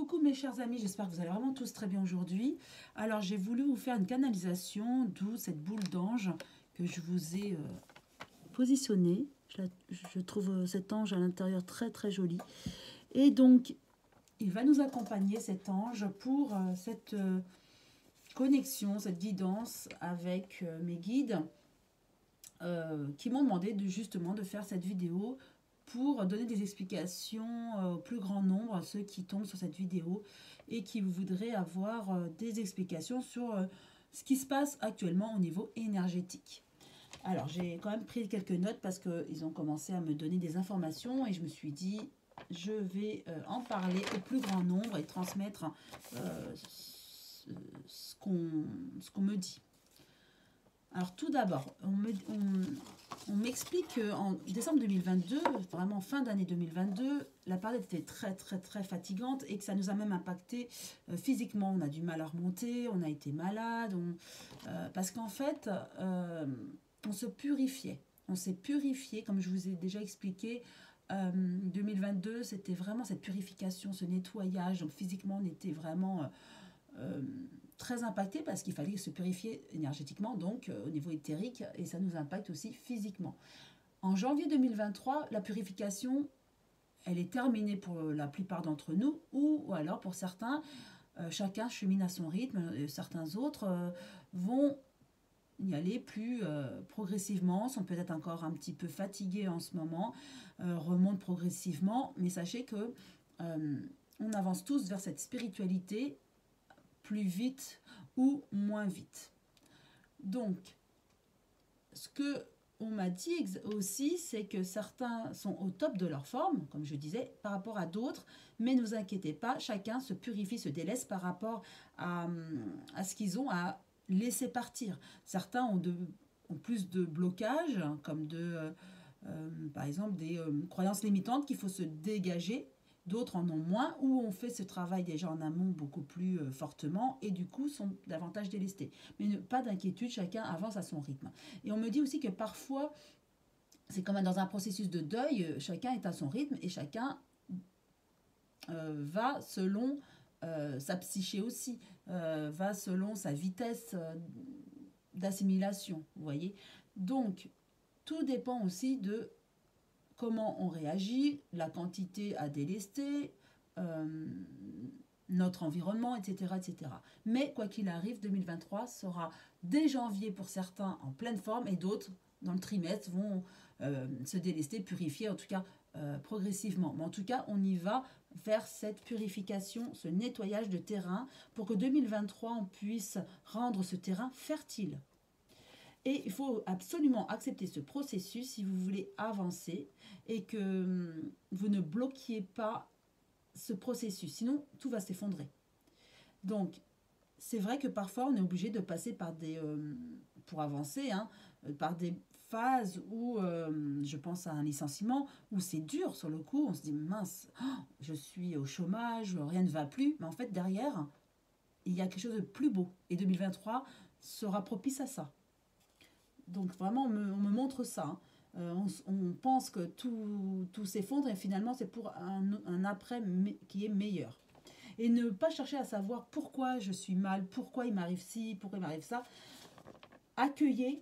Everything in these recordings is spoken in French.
Coucou mes chers amis, j'espère que vous allez vraiment tous très bien aujourd'hui. Alors j'ai voulu vous faire une canalisation, d'où cette boule d'ange que je vous ai positionnée. Je trouve cet ange à l'intérieur très très joli. Et donc il va nous accompagner cet ange pour cette connexion, cette guidance avec mes guides qui m'ont demandé justement de faire cette vidéo pour donner des explications au plus grand nombre, à ceux qui tombent sur cette vidéo et qui voudraient avoir des explications sur ce qui se passe actuellement au niveau énergétique. Alors, j'ai quand même pris quelques notes parce qu'ils ont commencé à me donner des informations et je me suis dit, je vais en parler au plus grand nombre et transmettre ce qu'on me dit. Alors tout d'abord, on m'explique qu'en décembre 2022, vraiment fin d'année 2022, la période était très très très fatigante et que ça nous a même impacté physiquement. On a du mal à remonter, on a été malade, parce qu'en fait, on se purifiait. On s'est purifié, comme je vous ai déjà expliqué. 2022, c'était vraiment cette purification, ce nettoyage. Donc physiquement, on était vraiment très impacté parce qu'il fallait se purifier énergétiquement, donc au niveau éthérique, et ça nous impacte aussi physiquement. En janvier 2023, la purification, elle est terminée pour la plupart d'entre nous, ou alors pour certains, chacun chemine à son rythme, et certains autres vont y aller plus progressivement, sont peut-être encore un petit peu fatigués en ce moment, remontent progressivement, mais sachez que on avance tous vers cette spiritualité plus vite ou moins vite. Donc, ce que on m'a dit aussi, c'est que certains sont au top de leur forme, comme je disais, par rapport à d'autres, mais ne vous inquiétez pas, chacun se purifie, se délaisse par rapport à ce qu'ils ont à laisser partir. Certains ont plus de blocages, comme par exemple des croyances limitantes qu'il faut se dégager. D'autres en ont moins, ou on fait ce travail déjà en amont beaucoup plus fortement et du coup sont davantage délestés. Mais pas d'inquiétude, chacun avance à son rythme. Et on me dit aussi que parfois, c'est comme dans un processus de deuil, chacun est à son rythme et chacun va selon sa psyché aussi, va selon sa vitesse d'assimilation, vous voyez. Donc, tout dépend aussi de comment on réagit, la quantité à délester, notre environnement, etc., etc. Mais quoi qu'il arrive, 2023 sera dès janvier pour certains en pleine forme et d'autres dans le trimestre vont se délester, purifier, en tout cas progressivement. Mais en tout cas, on y va vers cette purification, ce nettoyage de terrain pour que 2023, on puisse rendre ce terrain fertile. Et il faut absolument accepter ce processus si vous voulez avancer et que vous ne bloquiez pas ce processus. Sinon, tout va s'effondrer. Donc, c'est vrai que parfois, on est obligé de passer par pour avancer, par des phases où, je pense à un licenciement, où c'est dur sur le coup. On se dit, mince, je suis au chômage, rien ne va plus. Mais en fait, derrière, il y a quelque chose de plus beau. Et 2023 sera propice à ça. Donc vraiment, on me montre ça. On pense que tout s'effondre et finalement, c'est pour un après qui est meilleur. Et ne pas chercher à savoir pourquoi je suis mal, pourquoi il m'arrive ci, pourquoi il m'arrive ça. Accueillez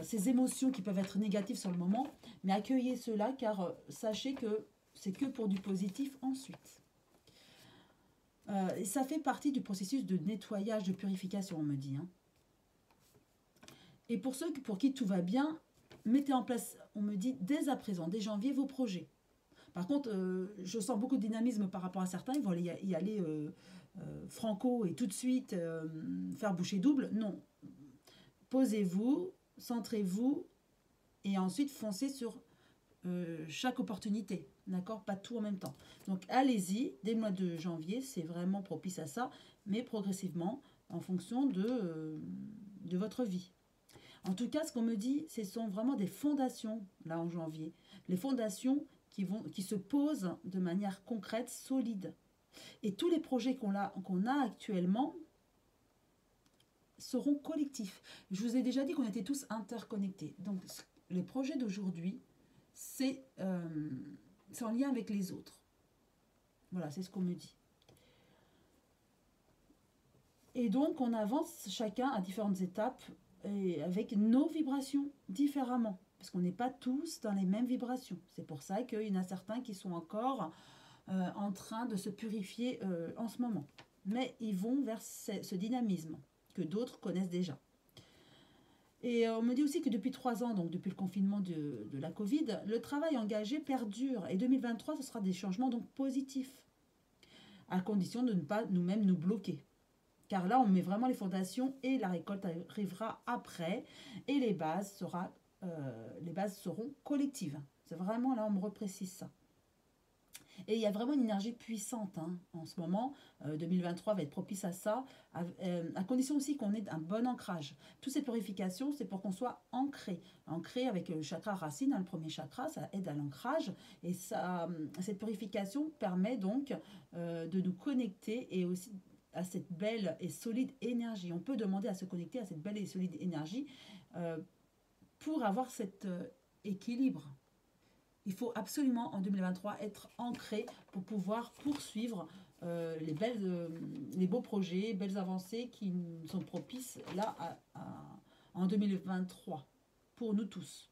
ces émotions qui peuvent être négatives sur le moment, mais accueillez cela car sachez que c'est que pour du positif ensuite. Et ça fait partie du processus de nettoyage, de purification, on me dit. Et pour ceux pour qui tout va bien, mettez en place, on me dit, dès à présent, dès janvier, vos projets. Par contre, je sens beaucoup de dynamisme par rapport à certains. Ils vont y aller franco et tout de suite faire bouchée double. Non. Posez-vous, centrez-vous et ensuite foncez sur chaque opportunité. D'accord? Pas tout en même temps. Donc, allez-y. Dès le mois de janvier, c'est vraiment propice à ça, mais progressivement en fonction de votre vie. En tout cas, ce qu'on me dit, ce sont vraiment des fondations, là, en janvier. Les fondations qui se posent de manière concrète, solide. Et tous les projets qu'on a actuellement seront collectifs. Je vous ai déjà dit qu'on était tous interconnectés. Donc, les projets d'aujourd'hui, c'est en lien avec les autres. Voilà, c'est ce qu'on me dit. Et donc, on avance chacun à différentes étapes et avec nos vibrations différemment. Parce qu'on n'est pas tous dans les mêmes vibrations. C'est pour ça qu'il y en a certains qui sont encore en train de se purifier en ce moment. Mais ils vont vers ce dynamisme que d'autres connaissent déjà. Et on me dit aussi que depuis 3 ans, donc depuis le confinement de la Covid, le travail engagé perdure. Et 2023, ce sera des changements donc positifs, à condition de ne pas nous-mêmes nous bloquer. Car là, on met vraiment les fondations et la récolte arrivera après. Et les bases seront collectives. C'est vraiment là, on me reprécise ça. Et il y a vraiment une énergie puissante en ce moment. 2023 va être propice à ça, à condition aussi qu'on ait un bon ancrage. Toutes ces purifications, c'est pour qu'on soit ancré. Ancré avec le chakra racine, le premier chakra, ça aide à l'ancrage. Et cette purification permet donc de nous connecter et aussi à cette belle et solide énergie. On peut demander à se connecter à cette belle et solide énergie pour avoir cet équilibre. Il faut absolument en 2023 être ancré pour pouvoir poursuivre les beaux projets, belles avancées qui sont propices là en 2023 pour nous tous.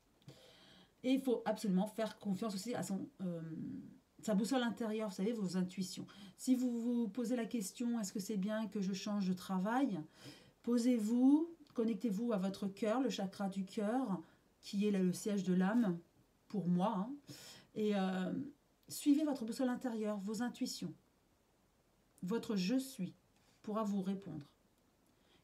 Et il faut absolument faire confiance aussi à sa boussole intérieure, vous savez, vos intuitions. Si vous vous posez la question, est-ce que c'est bien que je change de travail? Posez-vous, connectez-vous à votre cœur, le chakra du cœur, qui est le siège de l'âme, pour moi, et suivez votre boussole intérieure, vos intuitions. Votre je suis pourra vous répondre.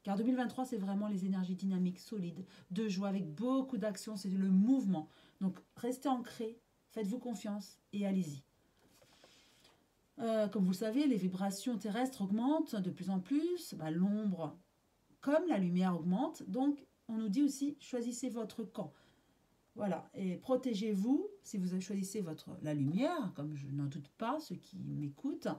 Car 2023, c'est vraiment les énergies dynamiques, solides, de joie, avec beaucoup d'action, c'est le mouvement. Donc, restez ancrés, faites-vous confiance et allez-y. Comme vous le savez, les vibrations terrestres augmentent de plus en plus. L'ombre comme la lumière augmente. Donc, on nous dit aussi, choisissez votre camp. Voilà, et protégez-vous, si vous choisissez la lumière, comme je n'en doute pas, ceux qui m'écoutent,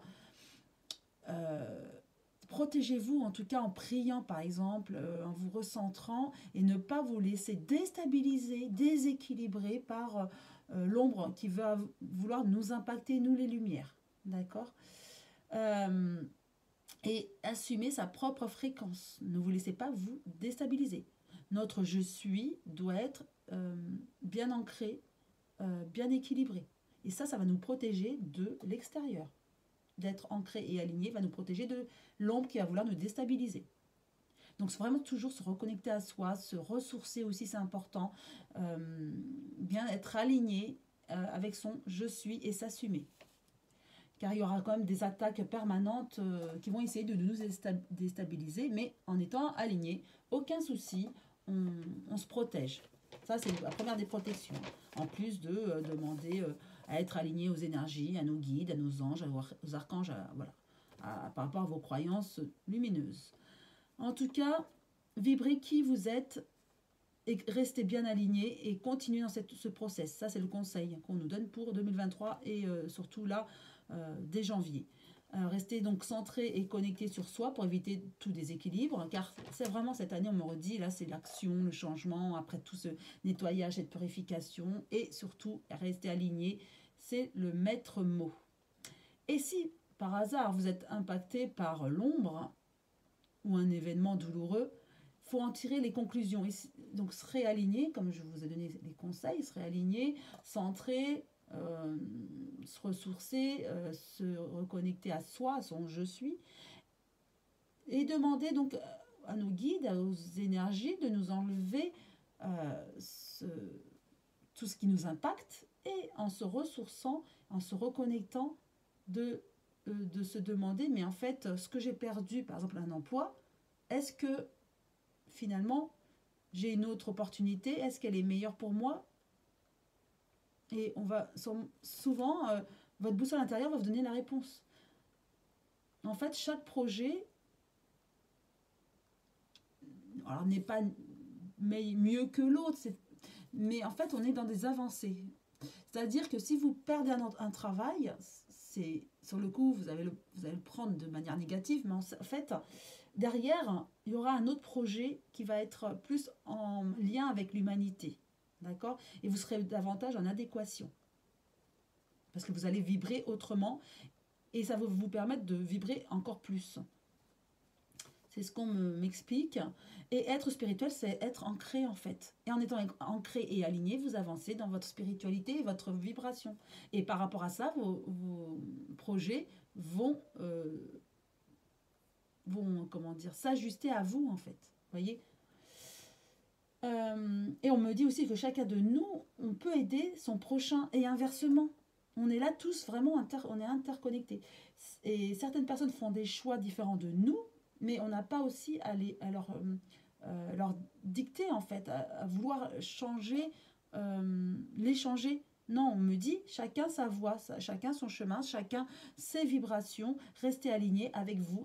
protégez-vous en tout cas en priant par exemple, en vous recentrant et ne pas vous laisser déstabiliser, déséquilibrer par l'ombre qui va vouloir nous impacter, nous les lumières, d'accord, et assumer sa propre fréquence, ne vous laissez pas vous déstabiliser. Notre je suis doit être bien ancré, bien équilibré. Et ça va nous protéger de l'extérieur. D'être ancré et aligné va nous protéger de l'ombre qui va vouloir nous déstabiliser. Donc c'est vraiment toujours se reconnecter à soi, se ressourcer aussi, c'est important. Bien être aligné avec son je suis et s'assumer. Car il y aura quand même des attaques permanentes qui vont essayer de nous déstabiliser, mais en étant alignés, aucun souci, on se protège. Ça, c'est la première des protections. En plus de demander à être aligné aux énergies, à nos guides, à nos anges, aux archanges, par rapport à vos croyances lumineuses. En tout cas, vibrez qui vous êtes et restez bien aligné et continuez dans ce process. Ça, c'est le conseil qu'on nous donne pour 2023 et surtout là, dès janvier. Restez donc centré et connecté sur soi pour éviter tout déséquilibre, car c'est vraiment cette année, on me redit, là c'est l'action, le changement, après tout ce nettoyage, cette purification, et surtout rester aligné, c'est le maître mot. Et si par hasard vous êtes impacté par l'ombre ou un événement douloureux, il faut en tirer les conclusions. Et donc se réaligner, comme je vous ai donné les conseils, se réaligner, centrer, se ressourcer, se reconnecter à soi, à son je suis, et demander donc à nos guides, aux énergies de nous enlever tout ce qui nous impacte, et en se ressourçant, en se reconnectant, de se demander, mais en fait, ce que j'ai perdu, par exemple un emploi, est-ce que finalement j'ai une autre opportunité, est-ce qu'elle est meilleure pour moi? Et on va souvent, votre boussole intérieure va vous donner la réponse. En fait, chaque projet, alors n'est pas mieux que l'autre, mais en fait, on est dans des avancées. C'est-à-dire que si vous perdez un travail, c'est sur le coup, vous allez le prendre de manière négative, mais en fait, derrière, il y aura un autre projet qui va être plus en lien avec l'humanité. D'accord? Et vous serez davantage en adéquation. Parce que vous allez vibrer autrement et ça va vous permettre de vibrer encore plus. C'est ce qu'on m'explique. Et être spirituel, c'est être ancré en fait. Et en étant ancré et aligné, vous avancez dans votre spiritualité et votre vibration. Et par rapport à ça, vos projets vont comment dire, s'ajuster à vous en fait. Voyez. Et on me dit aussi que chacun de nous, on peut aider son prochain et inversement. On est là tous vraiment on est interconnectés. Et certaines personnes font des choix différents de nous, mais on n'a pas aussi leur dicter en fait, à vouloir changer, les changer. Non, on me dit chacun sa voie, chacun son chemin, chacun ses vibrations. Restez aligné avec vous,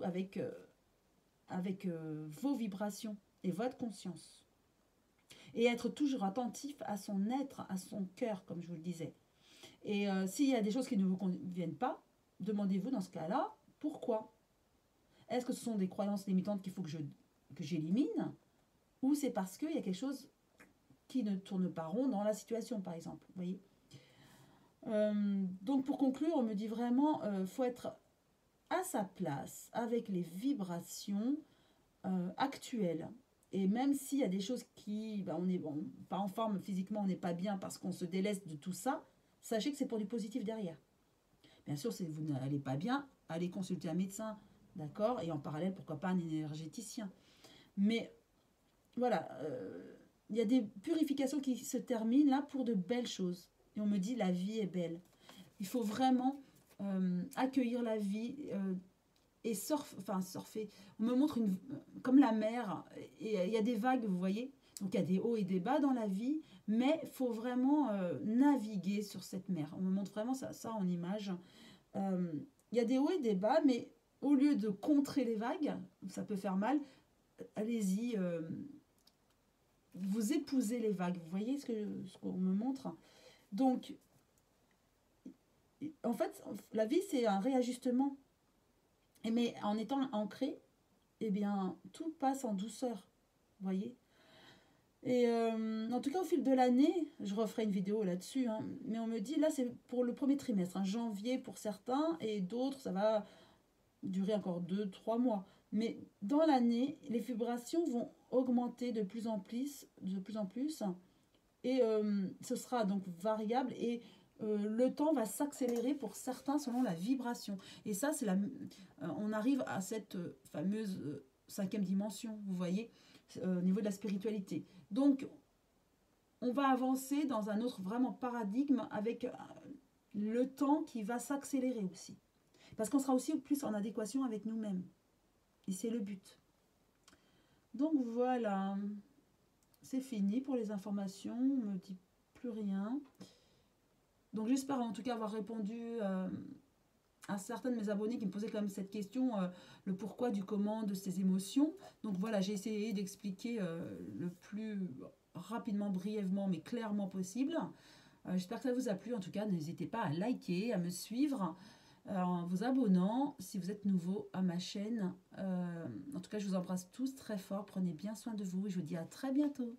avec vos vibrations et votre conscience. Et être toujours attentif à son être, à son cœur, comme je vous le disais. Et s'il y a des choses qui ne vous conviennent pas, demandez-vous dans ce cas-là, pourquoi? Est-ce que ce sont des croyances limitantes qu'il faut que j'élimine? Ou c'est parce qu'il y a quelque chose qui ne tourne pas rond dans la situation, par exemple. Vous voyez. Donc pour conclure, on me dit vraiment, faut être à sa place avec les vibrations actuelles. Et même s'il y a des choses qui, on n'est pas en forme physiquement, on n'est pas bien parce qu'on se délaisse de tout ça, sachez que c'est pour du positif derrière. Bien sûr, si vous n'allez pas bien, allez consulter un médecin, d'accord? Et en parallèle, pourquoi pas un énergéticien. Mais voilà, il y a des purifications qui se terminent là pour de belles choses. Et on me dit, la vie est belle. Il faut vraiment accueillir la vie et surfer. On me montre comme la mer, et il y a des vagues, vous voyez. Donc il y a des hauts et des bas dans la vie, mais il faut vraiment naviguer sur cette mer. On me montre vraiment ça en image. Il y a des hauts et des bas, mais au lieu de contrer les vagues, ça peut faire mal, allez-y, vous épousez les vagues. Vous voyez ce qu'on me montre? Donc, en fait, la vie, c'est un réajustement. Mais en étant ancré, eh bien, tout passe en douceur. Vous voyez? Et en tout cas, au fil de l'année, je referai une vidéo là-dessus, hein, mais on me dit, là, c'est pour le premier trimestre, hein, janvier pour certains, et d'autres, ça va durer encore 2-3 mois. Mais dans l'année, les vibrations vont augmenter de plus en plus, et ce sera donc variable, et le temps va s'accélérer pour certains selon la vibration. Et ça, on arrive à cette fameuse 5e dimension, vous voyez, au niveau de la spiritualité. Donc, on va avancer dans un autre vraiment paradigme avec le temps qui va s'accélérer aussi. Parce qu'on sera aussi plus en adéquation avec nous-mêmes. Et c'est le but. Donc voilà, c'est fini pour les informations, on ne me dit plus rien. Donc j'espère en tout cas avoir répondu à certains de mes abonnés qui me posaient quand même cette question, le pourquoi du comment de ces émotions. Donc voilà, j'ai essayé d'expliquer le plus rapidement, brièvement, mais clairement possible. J'espère que ça vous a plu. En tout cas, n'hésitez pas à liker, à me suivre, en vous abonnant si vous êtes nouveau à ma chaîne. En tout cas, je vous embrasse tous très fort. Prenez bien soin de vous et je vous dis à très bientôt.